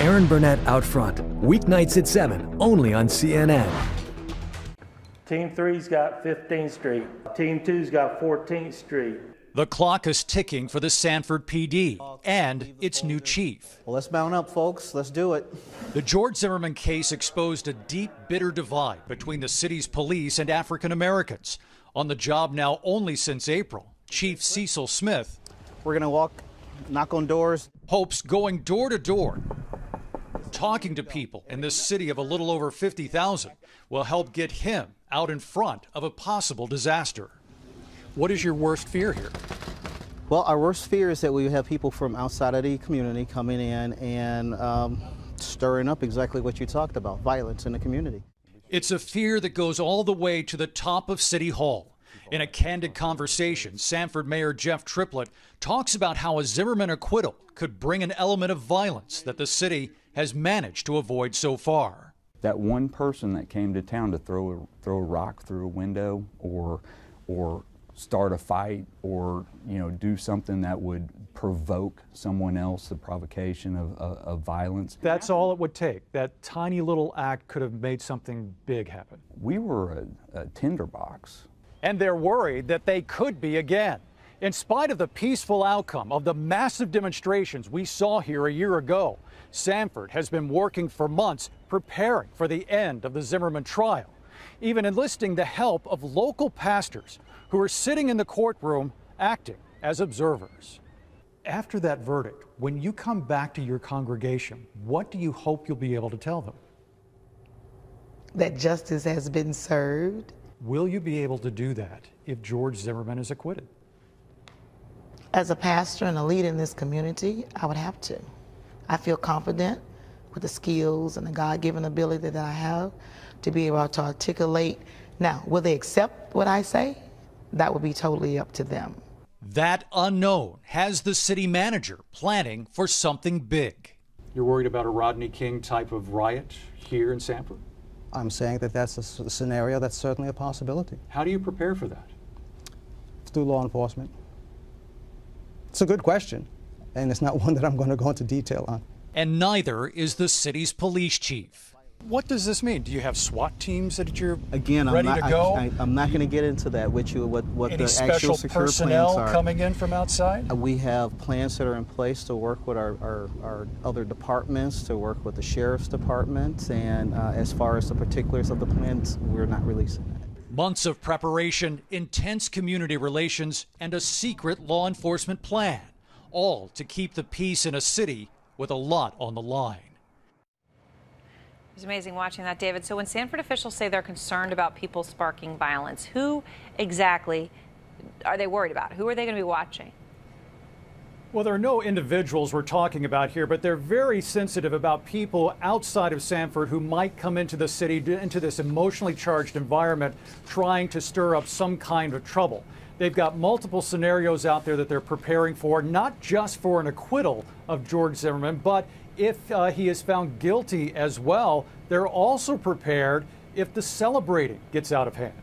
Aaron Burnett out front. Weeknights at 7, only on CNN. Team 3's got 15th Street. Team 2's got 14th Street. The clock is ticking for the Sanford PD and its new chief. Well, let's mount up, folks. Let's do it. The George Zimmerman case exposed a deep, bitter divide between the city's police and African Americans. On the job now only since April, Chief Cecil Smith. We're going to walk, knock on doors. Hopes going door to door, talking to people in this city of a little over 50,000 will help get him out in front of a possible disaster. What is your worst fear here? Well, our worst fear is that we have people from outside of the community coming in and stirring up exactly what you talked about, violence in the community. It's a fear that goes all the way to the top of City Hall. In a candid conversation, Sanford Mayor Jeff Triplett talks about how a Zimmerman acquittal could bring an element of violence that the city has managed to avoid so far. That one person that came to town to throw a rock through a window or start a fight or do something that would provoke someone else, the provocation of violence. That's all it would take. That tiny little act could have made something big happen. We were a tinderbox. And they're worried that they could be again. In spite of the peaceful outcome of the massive demonstrations we saw here a year ago, Sanford has been working for months preparing for the end of the Zimmerman trial, even enlisting the help of local pastors who are sitting in the courtroom acting as observers. After that verdict, when you come back to your congregation, what do you hope you'll be able to tell them? That justice has been served. Will you be able to do that if George Zimmerman is acquitted? As a pastor and a leader in this community, I would have to. I feel confident with the skills and the God-given ability that I have to be able to articulate. Now, will they accept what I say? That would be totally up to them. That unknown has the city manager planning for something big. You're worried about a Rodney King type of riot here in Sanford? I'm saying that that's a scenario that's certainly a possibility. How do you prepare for that? Through law enforcement. It's a good question, and it's not one that I'm going to go into detail on. And neither is the city's police chief. What does this mean? Do you have SWAT teams that you're ready to go? I'm not going to get into that with you, what Any the actual secure personnel plans are. Coming in from outside? We have plans that are in place to work with our other departments, to work with the sheriff's department, and as far as the particulars of the plans, we're not releasing that. Months of preparation, intense community relations, and a secret law enforcement plan, all to keep the peace in a city with a lot on the line. It was amazing watching that, David. So when Sanford officials say they're concerned about people sparking violence, who exactly are they worried about? Who are they going to be watching? Well, there are no individuals we're talking about here, but they're very sensitive about people outside of Sanford who might come into the city, into this emotionally charged environment, trying to stir up some kind of trouble. They've got multiple scenarios out there that they're preparing for, not just for an acquittal of George Zimmerman, but if he is found guilty as well. They're also prepared if the celebrating gets out of hand.